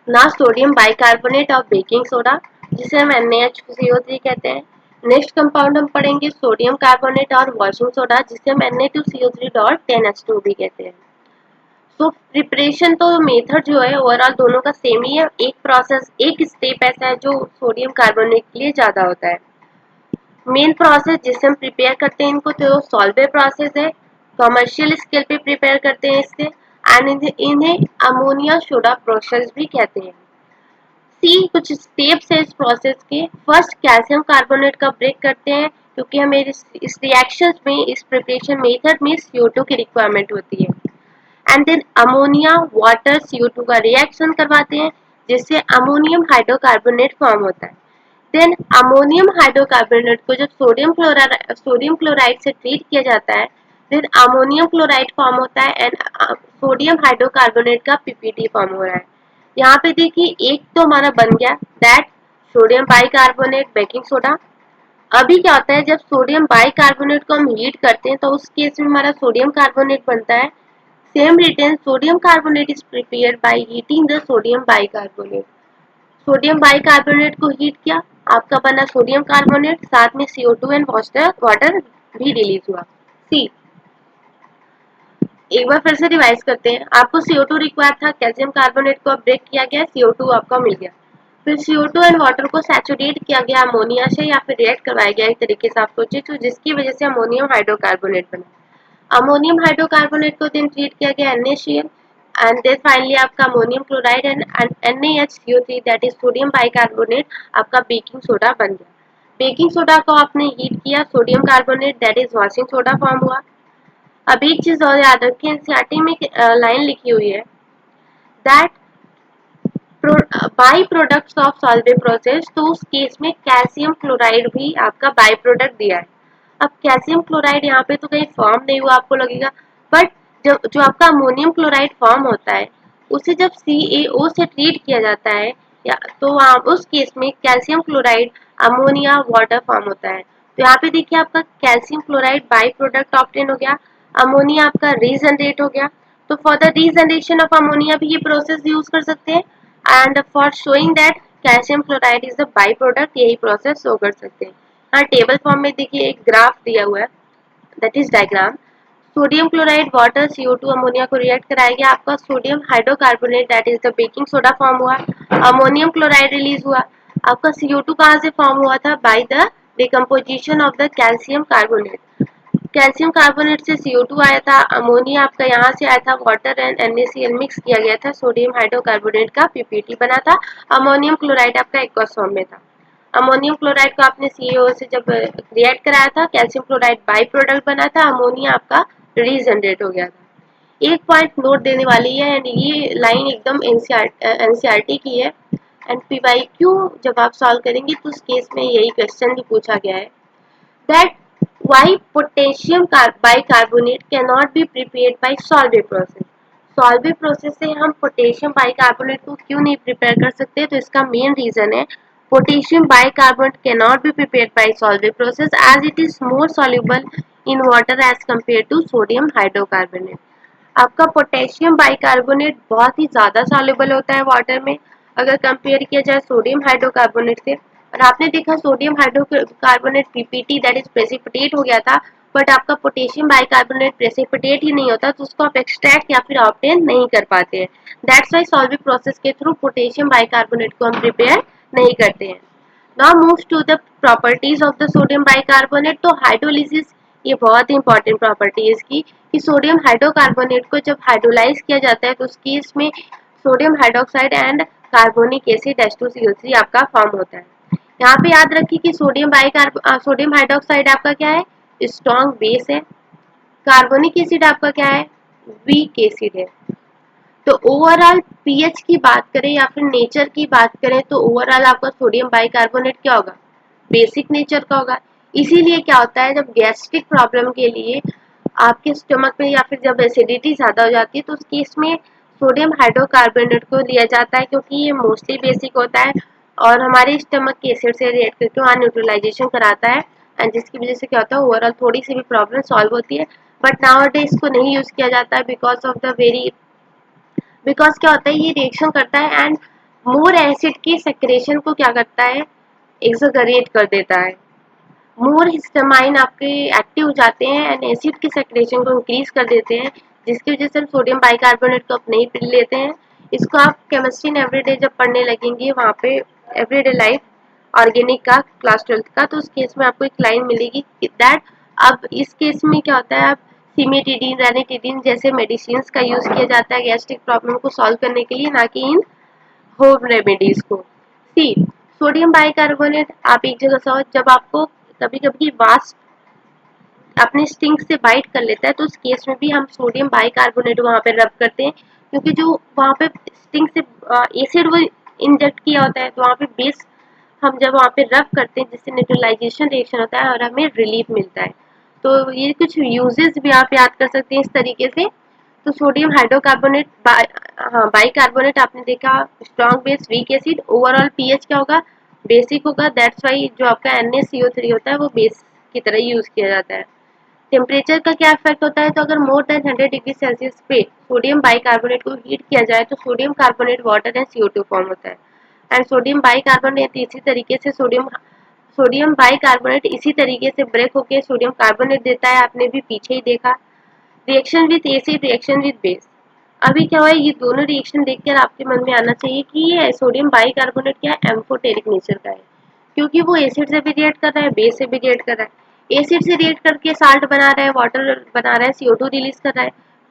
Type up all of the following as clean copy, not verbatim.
ना sodium bicarbonate और baking soda जिसे हम NaHCO3 कहते हैं। नेक्स्ट कंपाउंड हम पढ़ेंगे सोडियम कार्बोनेट और वॉशिंग सोडा जिसे हम Na2CO3.10H2 भी कहते हैं। तो प्रिपरेशन तो मेथड जो है ओवरऑल दोनों का सेम ही है। एक प्रोसेस एक स्टेप ऐसा है जो सोडियम कार्बोनेट के लिए ज़्यादा होता है। मेन प्रोसेस जिससे हम प्रिपेयर करते हैं इनको तो सॉल्वेबल प्रोसेस है। कमर्शियल स्केल पे प्रिपेयर करते हैं इससे एंड इन्हें अमोनिया सोडा प्रोसेस भी कहते हैं। सी कुछ स्टेप्स है इस प्रोसेस के। फर्स्ट कैल्शियम कार्बोनेट का ब्रेक करते हैं क्योंकि हमें इस रिएक्शन में इस प्रिपरेशन मेथड में CO2 की रिक्वायरमेंट होती है। And then ammonia water CO2 का रिएक्शन करवाते हैं जिससे अमोनियम हाइड्रोकार्बोनेट फॉर्म होता है। देन अमोनियम हाइड्रोकार्बोनेट को जब सोडियम क्लोराइड से ट्रीट किया जाता है देन अमोनियम क्लोराइड फॉर्म होता है एंड सोडियम हाइड्रोकार्बोनेट का PPT फॉर्म हो रहा है। यहाँ पे देखिए एक तो हमारा बन गया that sodium bicarbonate baking soda. अभी क्या होता है जब सोडियम बाइकार्बोनेट को हम हीट करते हैं तो उस केस में हमारा सोडियम कार्बोनेट बनता है। Same return sodium carbonate is prepared by heating the sodium bicarbonate. Sodium bicarbonate को हीट किया आपका बना सोडियम कार्बोनेट साथ में CO2 एंड वाटर भी रिलीज हुआ। सी एक बार फिर से रिवाइज करते हैं। आपको CO2 रिक्वायर था, कैल्शियम कार्बोनेट को ब्रेक किया गया, CO2 आपका मिल गया। फिर CO2 एंड वाटर को सैचुरेट किया गया अमोनिया से या फिर रिएक्ट करवाया गया एक तरीके से आप सोचिए तो जिसकी वजह से अमोनियम हाइड्रोकार्बोनेट बना। अमोनियम हाइड्रोकार्बोनेट को then ट्रीट किया गया NaCl एंड देन फाइनली आपका ammonium chloride and NaHCO3 that is sodium bicarbonate आपका बेकिंग सोडा बन गया। बेकिंग सोडा को आपने हीट किया, sodium carbonate that is washing soda form हुआ। अब एक चीज और याद रखिए एनसीईआरटी में लाइन लिखी हुई है that byproducts of solvable process, तो उस केस में कैल्शियम क्लोराइड भी आपका बाई प्रोडक्ट दिया है। अब कैल्शियम क्लोराइड यहाँ पे तो कहीं फॉर्म नहीं हुआ आपको लगेगा बट जब जो आपका अमोनियम क्लोराइड फॉर्म होता है उसे जब CaO से ट्रीट किया जाता है या तो उस केस में calcium chloride ammonia water form होता है। तो यहाँ पे देखिए आपका calcium chloride byproduct obtain हो गया, अमोनिया आपका रीजनरेट हो गया। तो for the regeneration of ammonia भी ये प्रोसेस यूज कर सकते हैं and for showing that calcium chloride is the byproduct यही प्रोसेस शो कर सकते हैं। हाँ टेबल फॉर्म में देखिए एक ग्राफ दिया हुआ है that is diagram. Sodium chloride water CO2 ammonia को रिएक्ट कराया गया, आपका sodium hydrocarbonate that is the baking soda form हुआ, अमोनियम क्लोराइड रिलीज हुआ। आपका CO2 कहाँ से फॉर्म हुआ था by the decomposition of the calcium carbonate. Calcium carbonate से CO2 आया था, अमोनिया आपका यहाँ से आया था, वाटर एंड NaCl मिक्स किया गया था, सोडियम हाइड्रोकार्बोनेट का PPT बना था, अमोनियम क्लोराइड आपका एक्वस फॉर्म में था। अमोनियम क्लोराइड को आपने CaO से जब रिएक्ट कराया था कैल्शियम क्लोराइड बाई प्रोडक्ट बना था, अमोनिया आपका रीजनरेट हो गया था। एक पॉइंट नोट देने वाली है एंड ये लाइन एकदम एनसीईआरटी की है एंड PYQ जब आप सॉल्व करेंगे तो उस केस में यही क्वेश्चन भी पूछा गया है that why potassium bicarbonate cannot be prepared by solvay process। solvay process से हम पोटेशियम बाइकार्बोनेट को क्यों नहीं प्रिपेयर कर सकते तो इसका मेन रीजन है potassium bicarbonate cannot be prepared by solvay process as it is more soluble in water as compared to sodium hydrocarbonate। आपका पोटेशियम बाइकार्बोनेट बहुत ही ज़्यादा सॉल्युबल होता है वाटर में अगर कंपेयर किया जाए सोडियम हाइड्रोकार्बोनेट से। और आपने देखा sodium hydrocarbonate PPT that is precipitate हो गया था बट आपका पोटेशियम बाइकार्बोनेट प्रेसिपिटेट ही नहीं होता तो उसको आप एक्सट्रैक्ट या फिर ऑब्टेन नहीं कर पाते हैं। दैट्स वाई सॉल्विंग प्रोसेस के थ्रू पोटेशियम बाइकार्बोनेट को हम प्रिपेयर नहीं करते हैं। Now move to the properties of the sodium bicarbonate. तो हाइड्रोलिसिस ये बहुत ही इंपॉर्टेंट प्रॉपर्टी है इसकी कि सोडियम हाइड्रोकार्बोनेट को जब हाइड्रोलाइज किया जाता है तो उस केस में sodium hydroxide and carbonic acid H2CO3 आपका फॉर्म होता है। यहाँ पे याद रखिए कि सोडियम हाइड्रोक्साइड आपका क्या है स्ट्रॉन्ग बेस है, कार्बोनिक एसिड आपका क्या है वीक एसिड है। तो ओवरऑल पीएच की बात करें या फिर नेचर की बात करें तो ओवरऑल आपका सोडियम बाइकार्बोनेट क्या होगा बेसिक नेचर का होगा। इसीलिए क्या होता है जब गैस्ट्रिक प्रॉब्लम के लिए आपके स्टमक में या फिर जब एसिडिटी ज़्यादा हो जाती है तो उस केस में सोडियम हाइड्रोकार्बोनेट को लिया जाता है क्योंकि ये मोस्टली बेसिक होता है और हमारे स्टमक के एसिड से रिएक्ट करके वहाँ न्यूट्रलाइजेशन कराता है एंड जिसकी वजह से क्या होता है ओवरऑल थोड़ी सी भी प्रॉब्लम सॉल्व होती है। बट नाउ डे इसको नहीं यूज़ किया जाता है because of the very because क्या होता है ये रिएक्शन करता है एंड मोर एसिड की सेक्रेशन को क्या करता है, एक्सोगरेट कर देता है। मोर हिस्टामाइन आपके एक्टिव हो जाते हैं एंड एसिड की सेक्रेशन को इंक्रीज कर देते हैं, जिसकी वजह से हम सोडियम बाइकार्बोनेट को अपने ही पी लेते हैं। इसको आप केमिस्ट्री इन एवरीडे जब पढ़ने लगेंगे वहाँ पे एवरीडे लाइफ ऑर्गेनिक का क्लास 12th का, तो उस केस में आपको एक लाइन मिलेगी दैट, अब इस केस में क्या होता है, अब सिमेटिडीन रैनिटिडीन जैसे मेडिसिन का यूज किया जाता है गैस्ट्रिक प्रॉब्लम को सॉल्व करने के लिए, ना कि इन होम रेमेडीज को। सी, सोडियम बाइकार्बोनेट आप एक जगह से, जब आपको कभी कभी वास्ट अपने स्टिंग से बाइट कर लेता है, तो उस केस में भी हम सोडियम बाइकार्बोनेट वहाँ पे रब करते हैं, क्योंकि जो वहाँ पे स्टिंग से एसिड वो इंजेक्ट किया होता है, तो वहाँ पे बेस हम जब वहाँ पे रब करते हैं जिससे न्यूट्रलाइजेशन रिएक्शन होता है और हमें रिलीफ मिलता है। तो ये कुछ यूजेस भी आप याद कर सकते हैं इस तरीके से। तो सोडियम हाइड्रोकार्बोनेट बाइकार्बोनेट आपने देखा, strong base weak acid, overall pH क्या होगा, बेसिक होगा, दैट्स वाई जो आपका NaCO3 होता है वो बेस की तरह यूज किया जाता है। टेम्परेचर का क्या इफेक्ट होता है, तो अगर मोर देन 100 डिग्री सेल्सियस पे सोडियम बाइकार्बोनेट को हीट किया जाए तो sodium carbonate water and CO2 form होता है। एंड सोडियम बाइकार्बोनेट इसी तरीके से सोडियम बाइकार्बोनेट इसी तरीके से ब्रेक होकर सोडियम कार्बोनेट देता है, आपने भी पीछे ही देखा। Reaction with acid, reaction with base. अभी क्या हुआ है, ये दोनों रिएक्शन देखकर आपके मन में आना चाहिए कि ये सोडियम बाइकार्बोनेट क्या है, एम्फोटेरिक नेचर का है, क्योंकि वो एसिड से भी रिएक्ट कर रहा है, बेस से भी रिएक्ट कर रहा है। एसिड से रिएक्ट करके साल्ट बना रहा है, वाटर बना रहा है, CO2 रिलीज कर रहा है।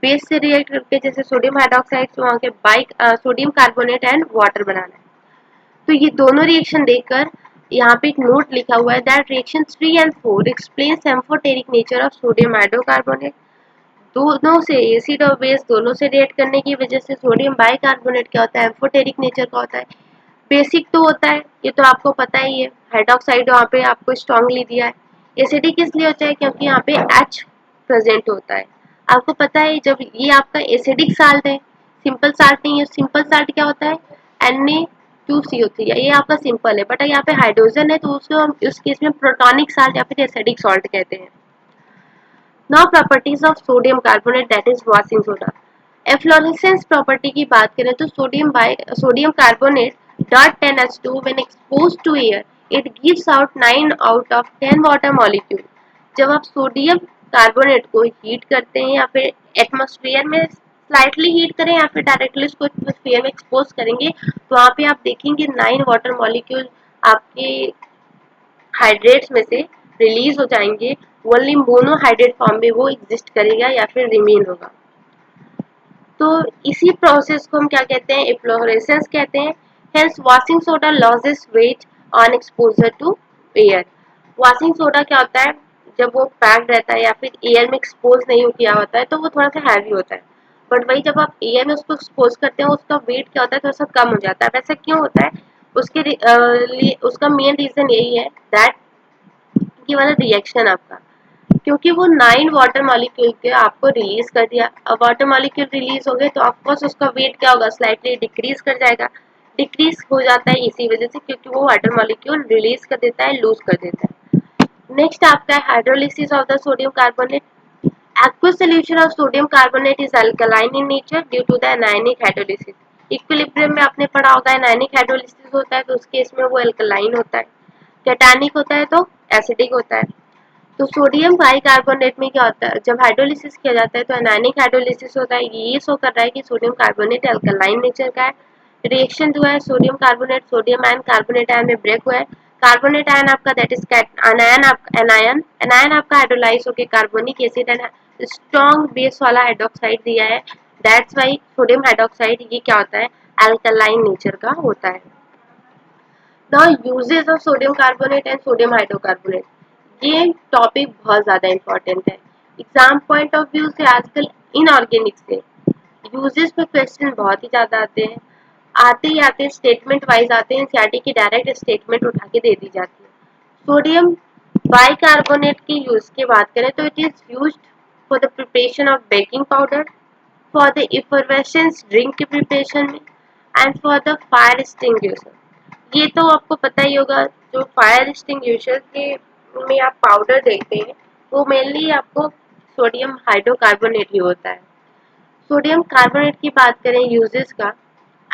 बेस से रिएक्ट करके जैसे सोडियम हाइड्रोक्साइड से वहाँ के सोडियम कार्बोनेट एंड वाटर बना रहा है। तो ये दोनों रिएक्शन देखकर यहाँ पे एक नोट लिखा हुआ है that reaction 3 and 4 explains amphoteric nature of sodium hydrocarbonate. दोनों से एसिड और बेस दोनों से रिएक्ट करने की वजह से सोडियम बाइकार्बोनेट क्या होता है, एम्फोटेरिक नेचर का होता है। बेसिक तो होता है, ये तो आपको पता ही है, हाइड्रोक्साइड वहाँ पे आपको स्ट्रांगली दिया है। एसिडिक इसलिए होता है क्योंकि यहाँ पे H प्रेजेंट होता है। आपको पता है जब ये आपका एसिडिक साल्ट है, सिंपल साल्ट नहीं है, सिंपल साल्ट क्या होता है, Na2CO3, ये आपका सिंपल है, बट यहाँ पे हाइड्रोजन है तो उसको हम उस केस में प्रोटॉनिक साल्ट या फिर एसिडिक सॉल्ट कहते हैं। Now properties of sodium carbonate that is washing soda. Efflorescence property की बात करें तो sodium carbonate dot 10H2 when exposed to air it gives out 9 out of 10 water molecule। जब आप सोडियम कार्बोनेट को हीट करते हैं या फिर एटमॉस्फेयर में स्लाइटली हीट करें या फिर डायरेक्टली उसको एटमॉस्फेयर में एक्सपोज करेंगे, तो वहाँ पे आप देखेंगे 9 वाटर मॉलिक्यूल आपके हाइड्रेट्स में से रिलीज हो जाएंगे, ओनली मोनोहाइड्रेट फॉर्म में वो एग्जिस्ट करेगा या फिर रिमेन होगा। तो इसी प्रोसेस को हम क्या कहते हैं, एफ्लोरेसेंस कहते हैं। Hence washing soda loses weight on exposure to air. Washing soda क्या होता है, जब वो पैक्ड रहता है या फिर एयर में एक्सपोज नहीं किया होता है तो वो थोड़ा सा हैवी होता है, बट वही जब आप एयर में उसको एक्सपोज करते हैं उसका वेट क्या होता है, थोड़ा सा कम हो जाता है। वैसा क्यों होता है, उसके लिए उसका मेन रीजन यही है दैट ये वाला रिएक्शन आपका, क्योंकि वो 9 वाटर मॉलिक्यूल के आपको रिलीज कर दिया। अब वाटर मॉलिक्यूल रिलीज हो गए तो ऑफकोर्स उसका वेट क्या होगा, स्लाइटली डिक्रीज कर जाएगा। डिक्रीज हो जाता है इसी वजह से क्योंकि वो वाटर मॉलिक्यूल रिलीज कर देता है, लूज कर देता है। नेक्स्ट आपका है hydrolysis of the sodium carbonate. Aqueous solution of sodium carbonate is alkaline in nature due to the anionic hydrolysis। Equilibrium में आपने पढ़ा होगा एनायनिक हाइड्रोलिसिस होता है तो उस केस में वो अल्कलाइन होता है। कैटानिक होता है तो एसिडिक होता है। तो सोडियम बाइकार्बोनेट में क्या होता है, जब हाइड्रोलिसिस किया जाता है तो एनायनिक हाइड्रोलिसिस होता है, ये शो कर रहा है कि सोडियम कार्बोनेट अल्कलाइन नेचर का है। रिएक्शन जो है sodium carbonate sodium ion carbonate ion में ब्रेक हुआ है। कार्बोनेट आयन आपका दैट इज एनायन एनायन आपका हाइड्रोलाइज होकर carbonic acid and strong base वाला हाइड्रोक्साइड दिया है, दैट्स वाई सोडियम हाइड्रोक्साइड ये क्या होता है, अल्कलाइन नेचर का होता है। Now uses of sodium carbonate and sodium hydrocarbonate, ये टॉपिक बहुत ज़्यादा इंपॉर्टेंट है। एग्जाम पॉइंट ऑफ व्यू से आजकल इनऑर्गेनिक से यूजेस पे क्वेश्चन बहुत ही ज़्यादा आते हैं, आते ही आते स्टेटमेंट वाइज आते हैं, सीआरटी की डायरेक्ट स्टेटमेंट उठा के दे दी जाती है। सोडियम बाइकार्बोनेट की यूज की बात करें तो it is used for the preparation of baking powder, for the effervescence drink की प्रिपरेशन में and for the fire extinguisher. ये तो आपको पता ही होगा, जो फायर एक्सटिंग्विशर के में आप पाउडर देखते हैं वो मेनली आपको सोडियम हाइड्रोकार्बोनेट ही होता है। सोडियम कार्बोनेट की बात करें यूजेस का,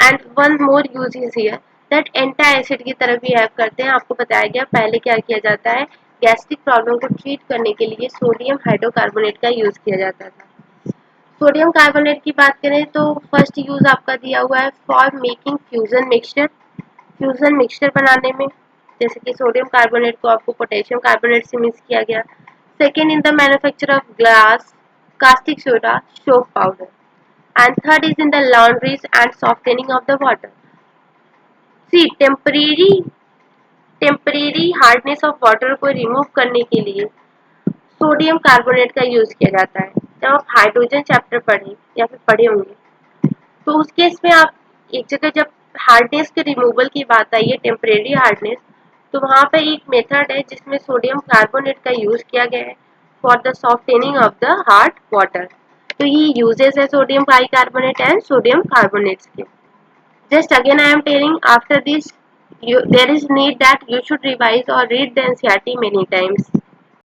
and one more use is here that anti acid की तरह भी हेल्प करते हैं। आपको बताया गया पहले क्या किया जाता है, गैस्ट्रिक प्रॉब्लम को ट्रीट करने के लिए सोडियम हाइड्रोकार्बोनेट का यूज किया जाता था। सोडियम कार्बोनेट की बात करें तो फर्स्ट यूज आपका दिया हुआ है फॉर मेकिंग फ्यूजन मिक्सचर बनाने में, जैसे कि सोडियम कार्बोनेट को आपको पोटेशियम कार्बोनेट से मिक्स किया गया। Second, in the manufacture of glass, caustic soda, soap powder. And third is in the laundries and softening of the water. See, temporary hardness of water को remove करने के लिए sodium carbonate का use किया जाता है। जब आप हाइड्रोजन चैप्टर पढ़े या फिर पढ़े होंगे तो उस केस में आप एक जगह जब हार्डनेस के रिमूवल की बात आई है, टेम्परेरी हार्डनेस, तो वहाँ पे एक मेथड है जिसमें सोडियम कार्बोनेट का यूज किया गया है for the softening of the hard water. तो ये यूजेस है sodium bicarbonate and sodium carbonates के। Just again I am telling after this there is need that you should revise or read the NCERT many times.